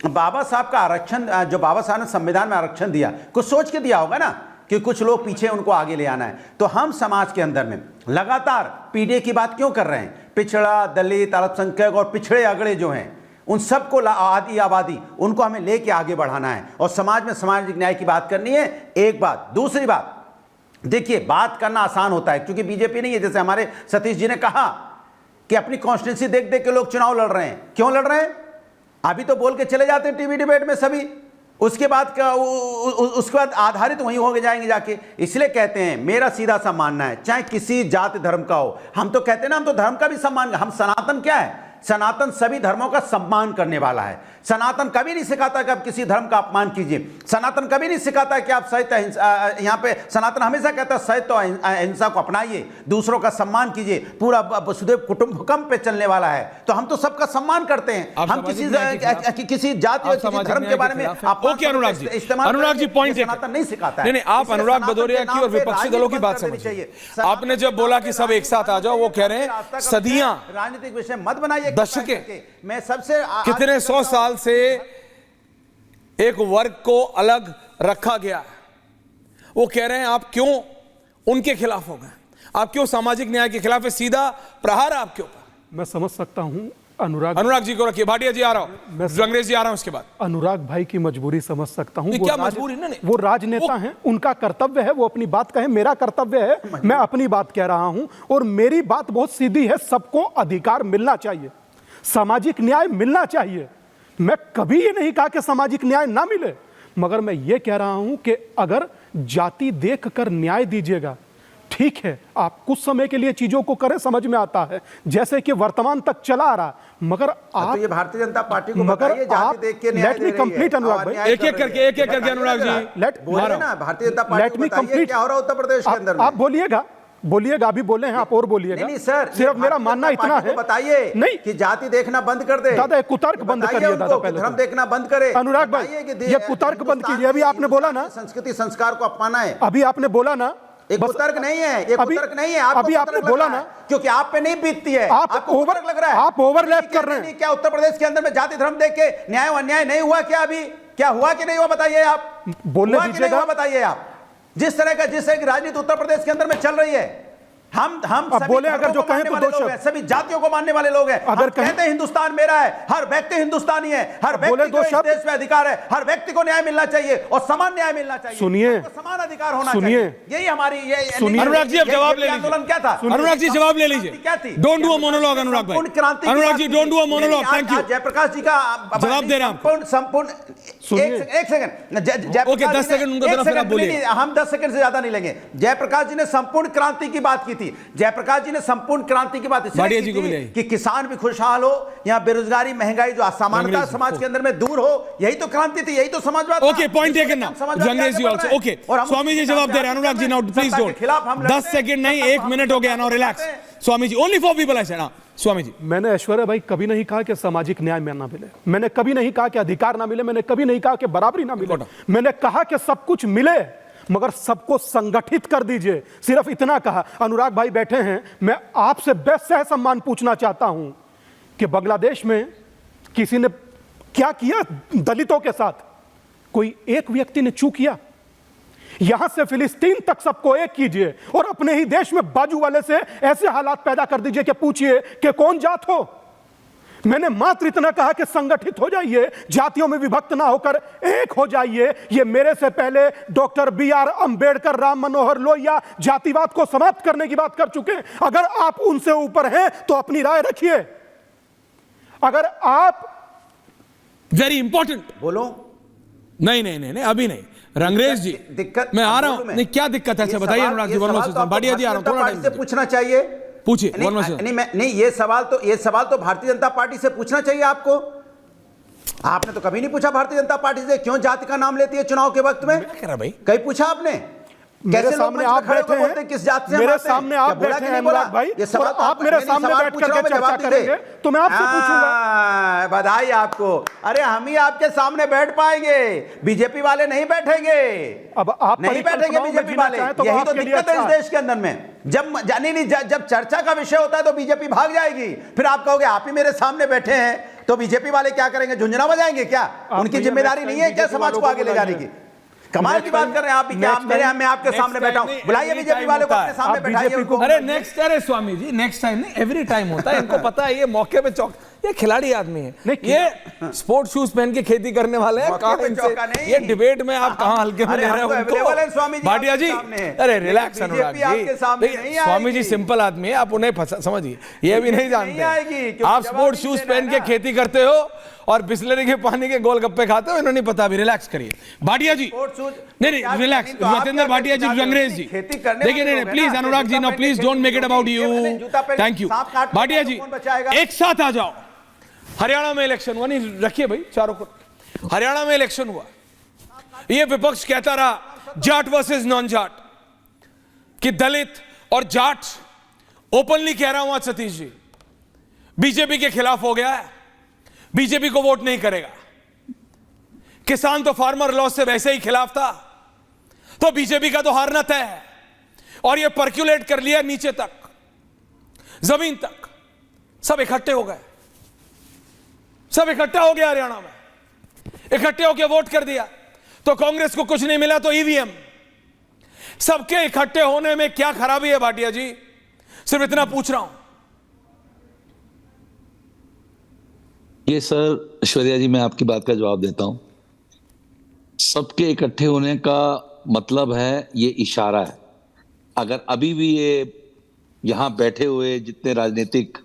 बाबा साहब का आरक्षण, जो बाबा साहब ने संविधान में आरक्षण दिया, कुछ सोच के दिया होगा ना कि कुछ लोग पीछे उनको आगे ले आना है। तो हम समाज के अंदर में लगातार पीडीए की बात क्यों कर रहे हैं? पिछड़ा, दलित, अल्पसंख्यक और पिछड़े अगड़े जो हैं उन सबको, आदि आबादी, उनको हमें लेके आगे बढ़ाना है और समाज में सामाजिक न्याय की बात करनी है। एक बात। दूसरी बात, देखिए बात करना आसान होता है क्योंकि बीजेपी नहीं है। जैसे हमारे सतीश जी ने कहा कि अपनी कॉन्स्टिट्यूंसी देख देख के लोग चुनाव लड़ रहे हैं। क्यों लड़ रहे हैं? अभी तो बोल के चले जाते हैं टीवी डिबेट में सभी, उसके बाद उसके बाद आधारित वहीं हो जाएंगे जाके। इसलिए कहते हैं, मेरा सीधा सा मानना है, चाहे किसी जाति धर्म का हो, हम तो कहते हैं ना, हम तो धर्म का भी सम्मान, हम सनातन क्या है? सनातन सभी धर्मों का सम्मान करने वाला है। सनातन कभी नहीं सिखाता कि आप किसी धर्म का अपमान कीजिए। सनातन कभी नहीं सिखाता कि आप सहित यहाँ पे सनातन हमेशा कहता है सहित तो अहिंसा को अपनाइए, दूसरों का सम्मान कीजिए। पूरा वसुधैव कुटुंबकम पे चलने वाला है। तो हम तो सबका सम्मान करते हैं। हम किसी जाति और किसी धर्म के बारे में अनुराग जी पॉइंट सनातन नहीं सिखाता है। नहीं, आप अनुराग भदौरिया की और विपक्षी दलों की बात समझिए। आपने जब बोला कि सब एक साथ आ जाओ, वो कह रहे हैं सदियां राजनीतिक विषय मत बनाइए, दशकें, मैं सबसे कितने 100 साल से एक वर्ग को अलग रखा गया है। वो कह रहे हैं आप क्यों उनके खिलाफ हो गए, आप क्यों सामाजिक न्याय के खिलाफ है? सीधा प्रहार आपके ऊपर। मैं समझ सकता हूं अनुराग जी को रखिए, भाटिया जी आ रहा हूं, अंग्रेज जी आ रहा हूं, उसके बाद अनुराग भाई की मजबूरी समझ सकता हूं। क्या मजबूरी? वो राजनेता हैं, उनका कर्तव्य है वो अपनी बात कहें। मेरा कर्तव्य है मैं अपनी बात कह रहा हूं और मेरी बात बहुत सीधी है। सबको अधिकार मिलना चाहिए, सामाजिक न्याय मिलना चाहिए। मैं कभी ये नहीं कहा कि सामाजिक न्याय ना मिले, मगर मैं ये कह रहा हूं कि अगर जाति देखकर न्याय दीजिएगा, ठीक है, आप कुछ समय के लिए चीजों को करें, समझ में आता है, जैसे कि वर्तमान तक चला आ रहा, मगर आप तो ये भारतीय जनता पार्टी को बताइए, जाति देख के न्याय दे रही है। कंप्लीट अनुराग भाई, एक एक करके अनुराग जी बोलिए ना। भारतीय जनता पार्टी को बताइए क्या हो रहा है उत्तर प्रदेश के अंदर। आप बोलिएगा, अभी बोले हैं आप और बोलिएगा। नहीं सर, सिर्फ मेरा मानना इतना है, बताइए नहीं कि जाति देखना बंद कर दे। दादा कुतर्क बंद करिए दादा, पहले धर्म देखना बंद करे। अनुराग भाई ये कुतर्क बंद कीजिए। अभी आपने बोला ना संस्कृति संस्कार को अपनाना है। अभी आपने बोला ना, एक कुतर्क नहीं है, ये कुतर्क नहीं है। अभी आपने बोला ना, क्योंकि आप पे नहीं बीतती है, आपको ओवर लग रहा है, आप ओवरलैप कर रहे हैं। क्या उत्तर प्रदेश के अंदर में जाति धर्म देख के न्याय अन्याय नहीं हुआ क्या? अभी क्या हुआ कि नहीं हुआ बताइए आप, बोलने दीजिएगा, बताइए आप। जिस तरह की राजनीति उत्तर प्रदेश के अंदर में चल रही है, हम बोले अगर जो कहें तो दोष है, सभी जातियों को मानने वाले लोग हैं। अगर कहते हैं हिंदुस्तान मेरा है, हर व्यक्ति हिंदुस्तानी है, हर व्यक्ति को इस देश में अधिकार है, हर व्यक्ति को न्याय मिलना चाहिए और समान न्याय मिलना चाहिए। सुनिए, समान अधिकार होना चाहिए। यही हमारी अनुराग जी अब जवाब ले लीजिए। आंदोलन क्या था? अनुराग जी जवाब ले लीजिए। क्या थी? Don't do a monologue Anurag भाई। Anurag ji don't do a monologue. Thank you. Jayaprakash ji का जवाब दे रहे हैं। संपूर्ण एक सेकंड, ओके 10 सेकंड उनको देना, फिर आप बोलिए। हम 10 सेकंड से ज्यादा नहीं लेंगे। जयप्रकाश जी ने संपूर्ण क्रांति की बात की थी। जयप्रकाश जी ने संपूर्ण क्रांति की बात इसलिए की थी कि किसान भी खुशहाल हो, यहाँ बेरोजगारी महंगाई जो असमानता समाज के अंदर में दूर हो। यही तो क्रांति थी, यही तो समाजवाद। ओके पॉइंट टेकन ना। अंग्रेज जी आल्सो ओके। स्वामी जी जवाब दे रहे हैं। Anurag ji now please don't. 10 second नहीं 1 मिनट हो गया। Now relax Swami ji, only for people I said. Swami ji, मैंने ऐश्वर्या भाई कभी नहीं कहा कि सामाजिक न्याय में ना मिले, मैंने कभी नहीं कहा कि अधिकार ना मिले, मैंने कभी नहीं कहा कि बराबरी ना मिले। मैंने कहा कि सब कुछ मिले मगर सबको संगठित कर दीजिए, सिर्फ इतना कहा। अनुराग भाई बैठे हैं, मैं आपसे बेसह सम्मान पूछना चाहता हूं कि बांग्लादेश में किसी ने क्या किया दलितों के साथ? कोई एक व्यक्ति ने चूक किया? यहां से फिलिस्तीन तक सबको एक कीजिए और अपने ही देश में बाजू वाले से ऐसे हालात पैदा कर दीजिए कि पूछिए कि कौन जात हो। मैंने मात्र इतना कहा कि संगठित हो जाइए, जातियों में विभक्त ना होकर एक हो जाइए। ये मेरे से पहले डॉक्टर BR अंबेडकर, राम मनोहर लोहिया जातिवाद को समाप्त करने की बात कर चुके हैं। अगर आप उनसे ऊपर हैं तो अपनी राय रखिए। अगर आप वेरी इंपॉर्टेंट बोलो। नहीं अभी नहीं। रंगरेज जी दिक्कत मैं आ रहा हूं। नहीं क्या दिक्कत है? अच्छा बताइए अनुराग जी। भाटिया जी आ रहा हूं, थोड़ा टाइम पूछना चाहिए। पूछिए। नहीं ये सवाल तो भारतीय जनता पार्टी से पूछना चाहिए आपको। आपने तो कभी नहीं पूछा भारतीय जनता पार्टी से क्यों जाति का नाम लेती है चुनाव के वक्त में? भाई कहीं पूछा आपने? मेरे कैसे लोग सामने मंच पे आप खड़े होकर बैठे बोलते हैं, किस जात से हम मेरे आते हैं? सामने आप क्या बोला बैठे कि हैं नहीं बोला? अनुराग भाई, ये सवाल और आप मेरे मैंने सामने सवाल बैठ पूछा, करके मैं चर्चा जवाब दीजिए। करेंगे तो मैं आपसे पूछूंगा। बधाई आपको। अरे हम ही आपके सामने बैठ पाएंगे, बीजेपी वाले नहीं बैठेंगे। अब आप नहीं बैठेंगे परिकल्पनाओं में बीजेपी जीना वाले। चाहें तो यही वो तो आपके लिए दिक्कत है इस अच्छा है। देश के अंदर में। जब चर्चा का विषय होता है तो बीजेपी भाग जाएगी। फिर आप कहोगे आप ही मेरे सामने बैठे हैं तो बीजेपी वाले क्या करेंगे? झुंझुना बजाएंगे क्या? उनकी भैया जिम्मेदारी next नहीं time है क्या बीजेपी समाज को वालों आगे को ले जाने की? कमाल की बात कर रहे हैं आप भी क्या? मैं आपके सामने बैठा हूं। बुलाइए बीजेपी वाले को अपने सामने आप बैठाइए बीजेपी उनको। को- अरे नेक्स्ट, अरे स्वामी जी नेक्स्ट टाइम नहीं, एवरी टाइम होता है। इनको पता है ये मौके पे चौक, ये खिलाड़ी आदमी है, नहीं, ये स्पोर्ट शूज पहन के खेती करने वाले हैं। मौके कहाँ पे इनसे चौका नहीं। ये डिबेट में आप कहाँ हल्के में अरे ले हम रहे हो तो available हैं स्वामी उनको? जी, भाटिया आपके जी सामने है। अरे रिलैक्स लेकिन अनुराग बीजेपी आपके सामने जी, नहीं स्वामी जी आएगी। सिंपल आदमी है, आप उन्हें समझिए, ये भी नहीं नहीं जानते। आएगी, क्योंकि आप जवाब स्पोर्ट नहीं शूज देना है पहन के ना। खेती करते हो और बिस्लरी के पानी के गोलगप्पे खाते हो, इन्हें नहीं पता। अभी रिलैक्स करिए भाटिया जी, स्पोर्ट शूज नहीं क्या रिलैक्स। तो आप सत्येंद्र क्या भाटिया जी, खेती अंग्रेज जी, खेती करने देखिए वाले नहीं लोग हैं प्लीज ना, अनुराग जी, जूता नो पहन के प्लीज खेती डोंट मेक इट अबाउट ये यू। मैंने जूता पहन के थैंक यू सांप काट के भाटिया तो जी, कौन बचाएगा? एक साथ आ जाओ। हरियाणा में इलेक्शन हुआ, नहीं रखिए भाई चारों को। हरियाणा में इलेक्शन हुआ, ये विपक्ष कहता रहा जाट वर्सेस नॉन जाट, कि दलित और जाट, ओपनली कह रहा हूं आज सतीश जी, बीजेपी के खिलाफ हो गया है, बीजेपी को वोट नहीं करेगा। किसान तो फार्मर लॉ से वैसे ही खिलाफ था, तो बीजेपी का तो हारना तय है। और ये पर्क्युलेट कर लिया नीचे तक, जमीन तक, सब इकट्ठे हो गए, सब इकट्ठा हो गया हरियाणा में, इकट्ठे होकर वोट कर दिया। तो कांग्रेस को कुछ नहीं मिला तो ईवीएम। सबके इकट्ठे होने में क्या खराबी है भाटिया जी? सिर्फ इतना पूछ रहा हूं। ये सर ऐश्वर्या जी, मैं आपकी बात का जवाब देता हूं। सबके इकट्ठे होने का मतलब है ये इशारा है। अगर अभी भी ये यहां बैठे हुए जितने राजनीतिक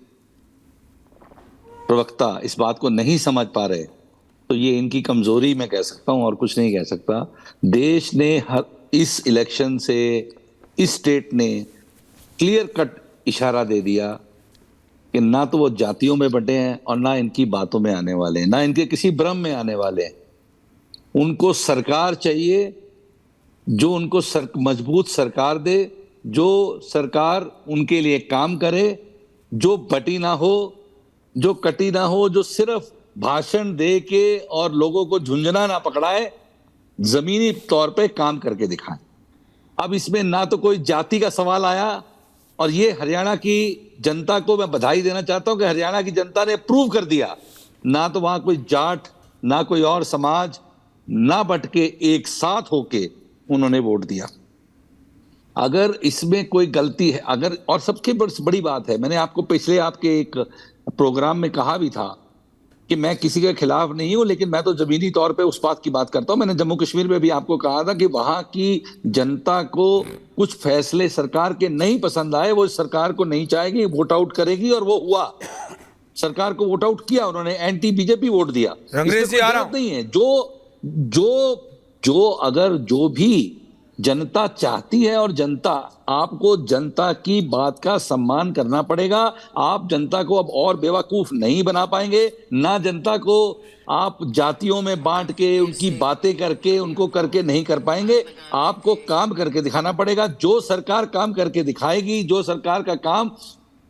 प्रवक्ता इस बात को नहीं समझ पा रहे तो ये इनकी कमजोरी मैं कह सकता हूं और कुछ नहीं कह सकता। देश ने इस इलेक्शन से, इस स्टेट ने क्लियर कट इशारा दे दिया कि ना तो वो जातियों में बंटे हैं और ना इनकी बातों में आने वाले हैं, ना इनके किसी भ्रम में आने वाले हैं। उनको सरकार चाहिए जो उनको मजबूत सरकार दे, जो सरकार उनके लिए काम करे, जो बटी ना हो, जो कटी ना हो, जो सिर्फ भाषण दे के और लोगों को झुंझुना ना पकड़ाए, जमीनी तौर पे काम करके दिखाए। अब इसमें ना तो कोई जाति का सवाल आया, और ये हरियाणा की जनता को मैं बधाई देना चाहता हूं कि हरियाणा की जनता ने प्रूव कर दिया, ना तो वहां कोई जाट, ना कोई और समाज, ना बट के एक साथ होके उन्होंने वोट दिया। अगर इसमें कोई गलती है, अगर, और सबसे बड़ी बात है, मैंने आपको पिछले आपके एक प्रोग्राम में कहा भी था कि मैं किसी के खिलाफ नहीं हूं, लेकिन मैं तो जमीनी तौर पे उस बात की बात करता हूं। मैंने जम्मू कश्मीर में भी आपको कहा था कि वहां की जनता को कुछ फैसले सरकार के नहीं पसंद आए, वो सरकार को नहीं चाहेगी, वोट आउट करेगी, और वो हुआ। सरकार को वोट आउट किया उन्होंने, एंटी बीजेपी वोट दिया। अंग्रेज जी आ रहा हूं। नहीं है जो अगर जो भी जनता चाहती है, और जनता, आपको जनता की बात का सम्मान करना पड़ेगा। आप जनता को अब और बेवकूफ नहीं बना पाएंगे, ना जनता को आप जातियों में बांट के उनकी बातें करके उनको करके नहीं कर पाएंगे। आपको काम करके दिखाना पड़ेगा। जो सरकार काम करके दिखाएगी, जो सरकार का काम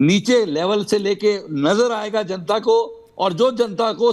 नीचे लेवल से लेके नजर आएगा जनता को, और जो जनता को